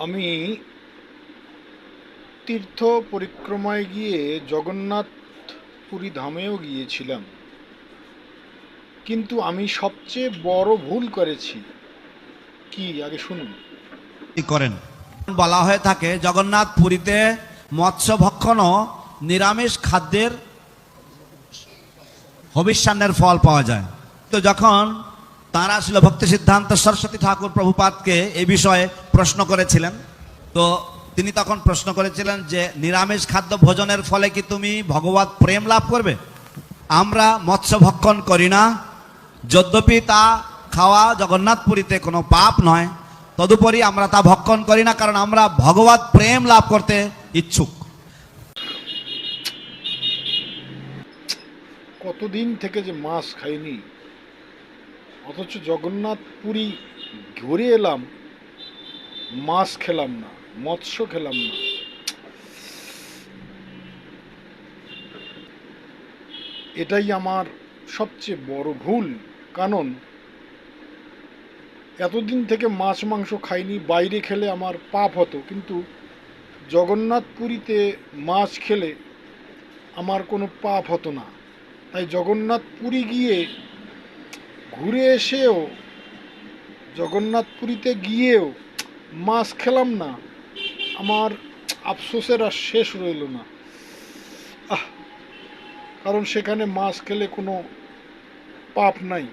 আমি তীর্থ পরিক্রমায় গিয়ে জগন্নাথ পুরী ধামেও গিয়েছিলাম, কিন্তু আমি সবচেয়ে বড় ভুল করেছি। কি, আগে শুনুন। কি করেন? বলা হয়ে থাকে জগন্নাথ পুরীতে মৎস্য ভক্ষণ ও নিরামিষ খাদ্যের হবিষ্যান্নের ফল পাওয়া যায়। তো যখন তাঁরা ছিল ভক্তি সিদ্ধান্ত সরস্বতী ঠাকুর প্রভুপাদকে এই বিষয়ে প্রশ্ন করেছিলেন, তো তিনি তখন প্রশ্ন করেছিলেন যে নিরামিষ খাদ্য ভোজনের ফলে কি তুমি ভগবত প্রেম লাভ করবে? আমরা মৎস্য ভক্ষণ করি না, যদ্যপি তা খাওয়া জগন্নাথ পুরীতে কোনো পাপ নয়, তদুপরি আমরা তা ভক্ষণ করি না কারণ আমরা ভগবত প্রেম লাভ করতে ইচ্ছুক। কতদিন থেকে যে মাছ খাইনি, অথচ জগন্নাথ পুরী ঘুরে এলাম, মাছ খেলাম না, মৎস্য খেলাম না। এটাই আমার সবচেয়ে বড় ভুল। কারণ এতদিন থেকে মাছ মাংস খাইনি, বাইরে খেলে আমার পাপ হতো, কিন্তু জগন্নাথ পুরীতে মাছ খেলে আমার কোনো পাপ হতো না। তাই জগন্নাথ পুরী গিয়ে ঘুরে এসেও, জগন্নাথ পুরীতে গিয়েও মাছ খেলাম না, আমার আফসোসের আর শেষ রইল না। আহ, কারণ সেখানে মাছ খেলে কোনো পাপ নাই।